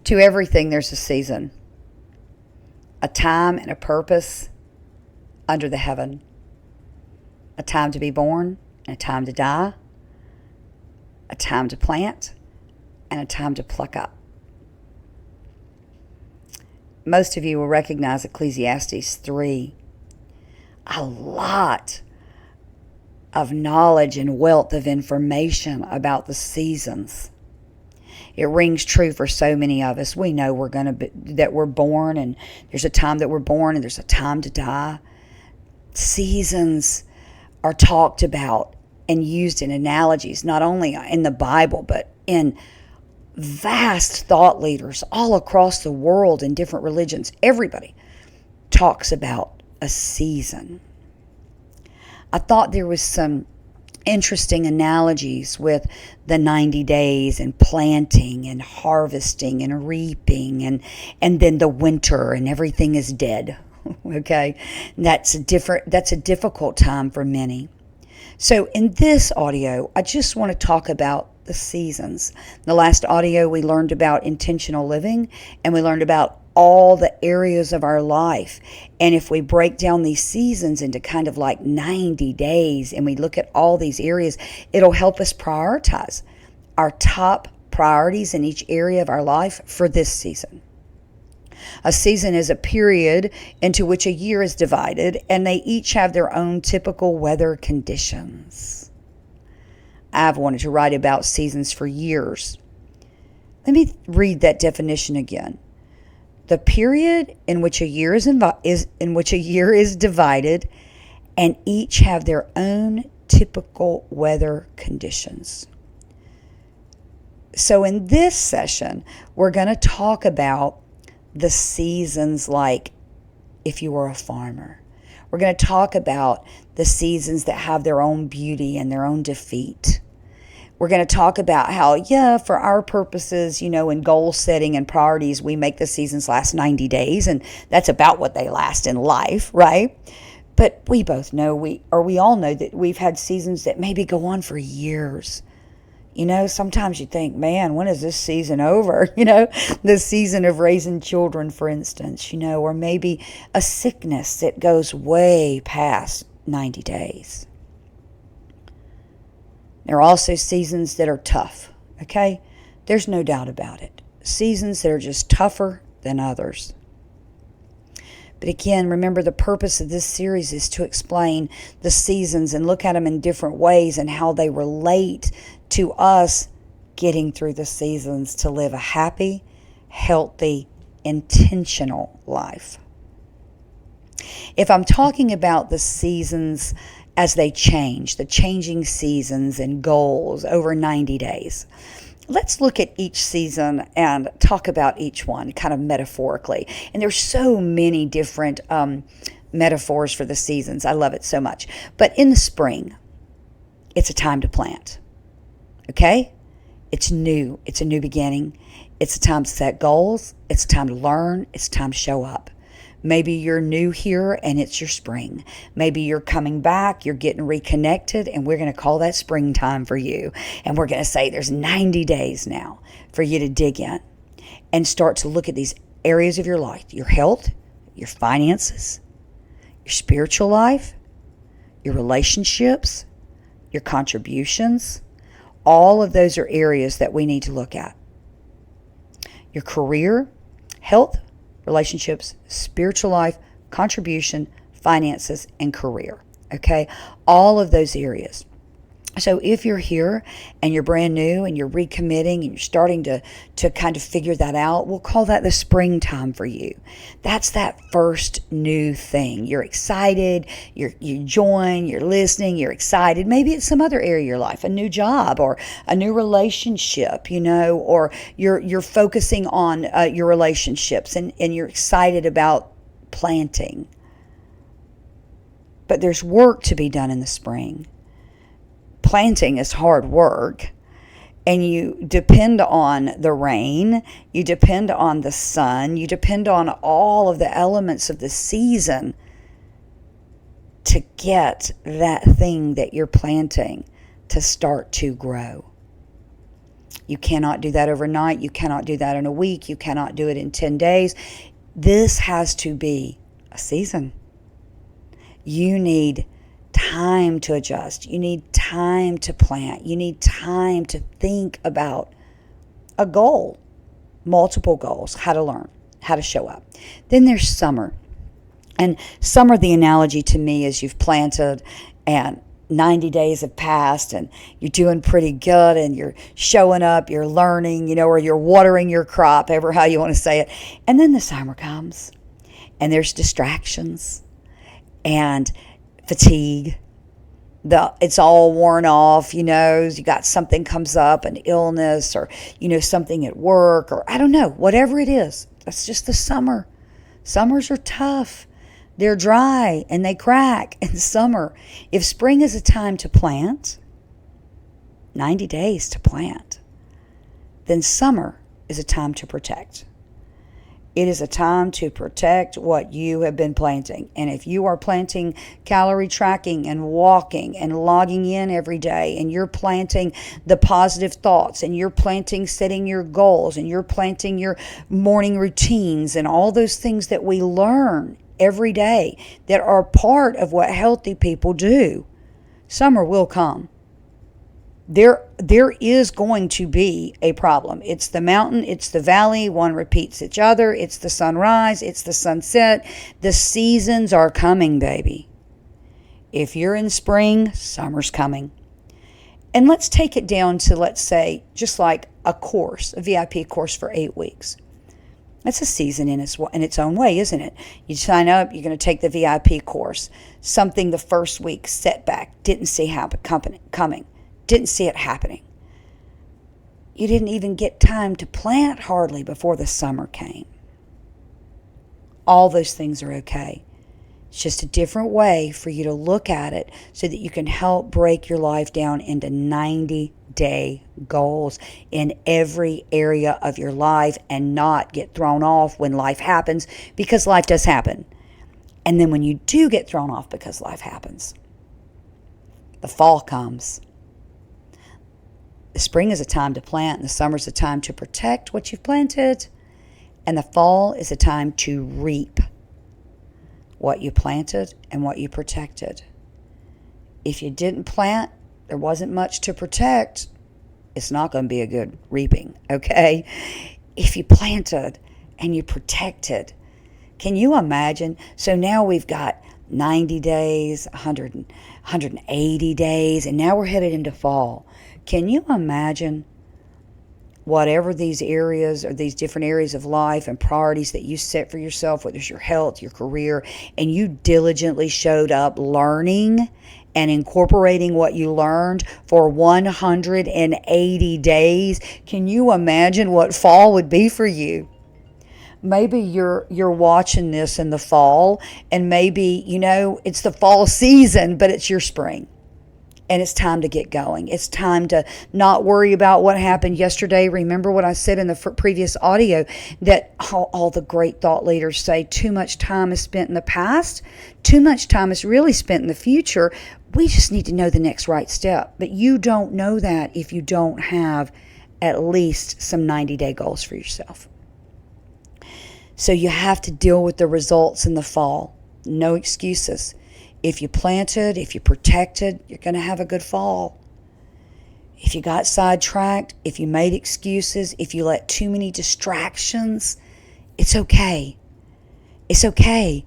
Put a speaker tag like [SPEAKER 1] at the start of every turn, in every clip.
[SPEAKER 1] To everything, there's a season, a time and a purpose under the heaven, a time to be born and a time to die, a time to plant and a time to pluck up. Most of you will recognize Ecclesiastes 3. A lot of knowledge and wealth of information about the seasons. It rings true for so many of us. We know that we're born, and there's a time that we're born and there's a time to die. Seasons are talked about and used in analogies, not only in the Bible, but in vast thought leaders all across the world in different religions. Everybody talks about a season. I thought there was some interesting analogies with the 90 days and planting and harvesting and reaping and then the winter and everything is dead. Okay, that's a difficult time for many. So in this audio, I just want to talk about the seasons. In the last audio, we learned about intentional living, and we learned about all the areas of our life. And if we break down these seasons into kind of like 90 days and we look at all these areas, it'll help us prioritize our top priorities in each area of our life for this season. A season is a period into which a year is divided, and they each have their own typical weather conditions. I've wanted to write about seasons for years. Let me read that definition again. The period in which a year is divided, and each have their own typical weather conditions. So in this session, we're going to talk about the seasons like if you were a farmer. We're going to talk about the seasons that have their own beauty and their own defeat. We're going to talk about how, for our purposes, in goal setting and priorities, we make the seasons last 90 days, and that's about what they last in life, right? But we both know, we all know that we've had seasons that maybe go on for years. Sometimes you think, man, when is this season over? The season of raising children, for instance, or maybe a sickness that goes way past 90 days. There are also seasons that are tough, okay? There's no doubt about it. Seasons that are just tougher than others. But again, remember, the purpose of this series is to explain the seasons and look at them in different ways and how they relate to us getting through the seasons to live a happy, healthy, intentional life. If I'm talking about the seasons as they change, the changing seasons and goals over 90 days, let's look at each season and talk about each one kind of metaphorically. And there's so many different metaphors for the seasons. I love it so much. But in the spring, it's a time to plant. Okay? It's new. It's a new beginning. It's a time to set goals. It's a time to learn. It's a time to show up. Maybe you're new here and it's your spring. Maybe you're coming back, you're getting reconnected, and we're going to call that springtime for you. And we're going to say there's 90 days now for you to dig in and start to look at these areas of your life, your health, your finances, your spiritual life, your relationships, your contributions. All of those are areas that we need to look at. Your career, health, relationships, spiritual life, contribution, finances, and career. Okay? All of those areas. So if you're here and you're brand new and you're recommitting and you're starting to kind of figure that out, we'll call that the springtime for you. That's that first new thing. You're excited, you join, you're listening, you're excited. Maybe it's some other area of your life, a new job or a new relationship, or you're focusing on your relationships and you're excited about planting. But there's work to be done in the spring. Planting is hard work, and you depend on the rain, you depend on the sun, you depend on all of the elements of the season to get that thing that you're planting to start to grow. You cannot do that overnight. You cannot do that in a week. You cannot do it in 10 days. This has to be a season. You need time to adjust. You need time to plant. You need time to think about a goal, multiple goals, how to learn, how to show up. Then there's summer. And summer, the analogy to me is you've planted and 90 days have passed and you're doing pretty good and you're showing up, you're learning, or you're watering your crop, ever how you want to say it. And then the summer comes and there's distractions and fatigue. It's all worn off, you got something comes up, an illness or, something at work or I don't know, whatever it is. That's just the summer. Summers are tough. They're dry and they crack in summer. If spring is a time to plant, 90 days to plant, then summer is a time to protect. It is a time to protect what you have been planting. And if you are planting calorie tracking and walking and logging in every day, and you're planting the positive thoughts, and you're planting setting your goals, and you're planting your morning routines and all those things that we learn every day that are part of what healthy people do, summer will come. There is going to be a problem. It's the mountain, it's the valley, one repeats each other, it's the sunrise, it's the sunset. The seasons are coming, baby. If you're in spring, summer's coming. And let's take it down to, let's say, just like a course, a VIP course for 8 weeks. That's a season in its own way, isn't it? You sign up, you're going to take the VIP course. Something the first week, setback, didn't see coming. Didn't see it happening. You didn't even get time to plant hardly before the summer came. All those things are okay. It's just a different way for you to look at it so that you can help break your life down into 90-day goals in every area of your life and not get thrown off when life happens, because life does happen. And then when you do get thrown off because life happens, the fall comes. The spring is a time to plant, and the summer is a time to protect what you've planted, and the fall is a time to reap what you planted and what you protected. If you didn't plant, there wasn't much to protect, it's not going to be a good reaping, okay? If you planted and you protected, can you imagine? So now we've got 90 days, 180 days, and now we're headed into fall. Can you imagine whatever these areas or these different areas of life and priorities that you set for yourself, whether it's your health, your career, and you diligently showed up learning and incorporating what you learned for 180 days? Can you imagine what fall would be for you? Maybe you're watching this in the fall, and maybe, it's the fall season, but it's your spring. And it's time to get going. It's time to not worry about what happened yesterday. Remember what I said in the previous audio, that all the great thought leaders say too much time is spent in the past. Too much time is really spent in the future. We just need to know the next right step. But you don't know that if you don't have at least some 90-day goals for yourself. So you have to deal with the results in the fall. No excuses. If you planted, if you protected, you're going to have a good fall. If you got sidetracked, if you made excuses, if you let too many distractions, it's okay. It's okay.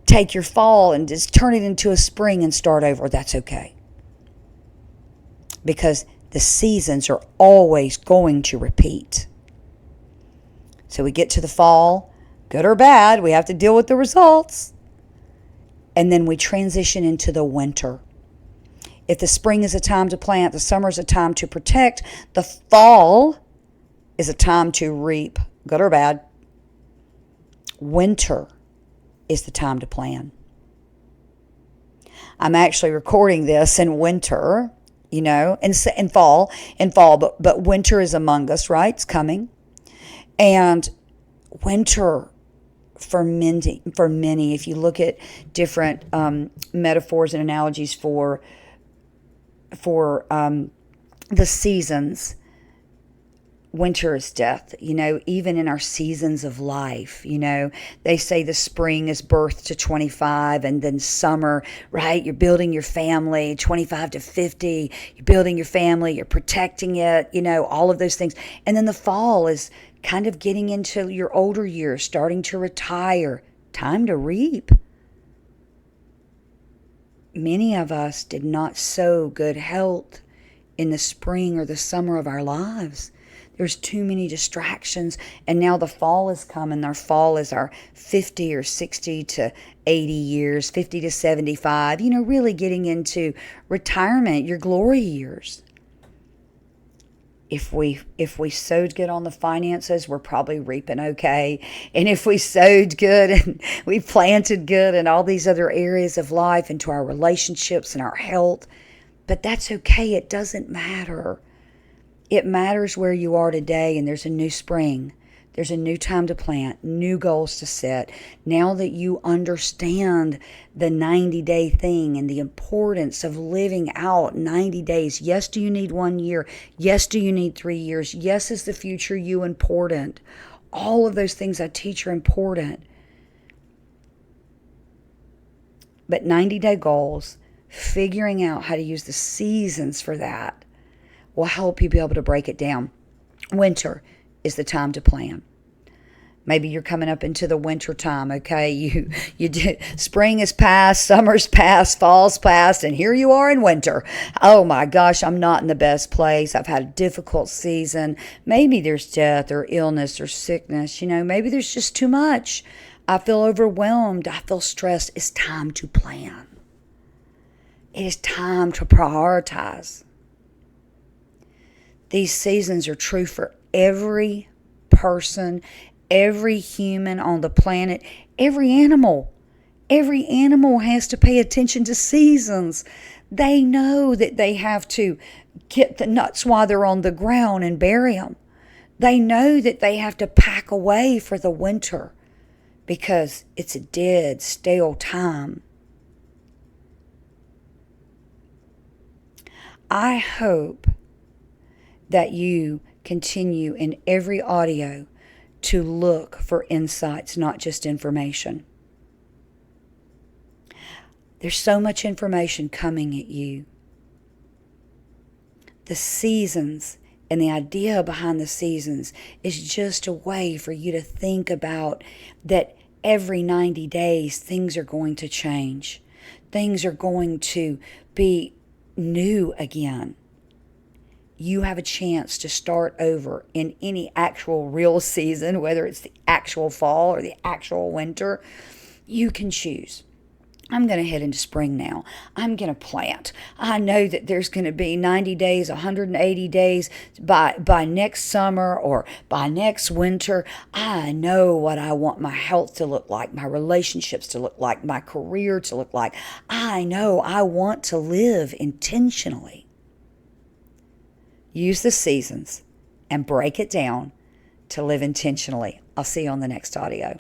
[SPEAKER 1] Take your fall and just turn it into a spring and start over. That's okay. Because the seasons are always going to repeat. So we get to the fall, good or bad, we have to deal with the results. And then we transition into the winter. If the spring is a time to plant, the summer is a time to protect, the fall is a time to reap, good or bad. Winter is the time to plan. I'm actually recording this in winter, in fall, but winter is among us, right? It's coming. And winter, for many, if you look at different metaphors and analogies for the seasons, winter is death, even in our seasons of life. They say the spring is birth to 25, and then summer, right? You're building your family, 25 to 50, you're building your family, you're protecting it, all of those things. And then the fall is kind of getting into your older years, starting to retire, time to reap. Many of us did not sow good health in the spring or the summer of our lives. There's too many distractions, and now the fall is coming. Our fall is our 50 or 60 to 80 years, 50 to 75, really getting into retirement, your glory years. If we sowed good on the finances, we're probably reaping okay. And if we sowed good and we planted good in all these other areas of life, into our relationships and our health, but that's okay. It doesn't matter. It matters where you are today, and there's a new spring. There's a new time to plant, new goals to set. Now that you understand the 90-day thing and the importance of living out 90 days. Yes, do you need 1 year? Yes, do you need 3 years? Yes, is the future you important? All of those things I teach are important. But 90-day goals, figuring out how to use the seasons for that, will help you be able to break it down. Winter is the time to plan. Maybe you're coming up into the winter time, okay? You did, spring is past, summer's past, fall's past, and here you are in winter. Oh my gosh, I'm not in the best place. I've had a difficult season. Maybe there's death or illness or sickness. Maybe there's just too much. I feel overwhelmed. I feel stressed. It's time to plan. It is time to prioritize. These seasons are true for every person, every human on the planet, every animal. Every animal has to pay attention to seasons. They know that they have to get the nuts while they're on the ground and bury them. They know that they have to pack away for the winter because it's a dead, stale time. I hope that you continue in every audio to look for insights, not just information. There's so much information coming at you. The seasons and the idea behind the seasons is just a way for you to think about that every 90 days things are going to change. Things are going to be new again. You have a chance to start over in any actual real season, whether it's the actual fall or the actual winter. You can choose. I'm going to head into spring now. I'm going to plant. I know that there's going to be 90 days, 180 days by next summer or by next winter. I know what I want my health to look like, my relationships to look like, my career to look like. I know I want to live intentionally. Use the seasons and break it down to live intentionally. I'll see you on the next audio.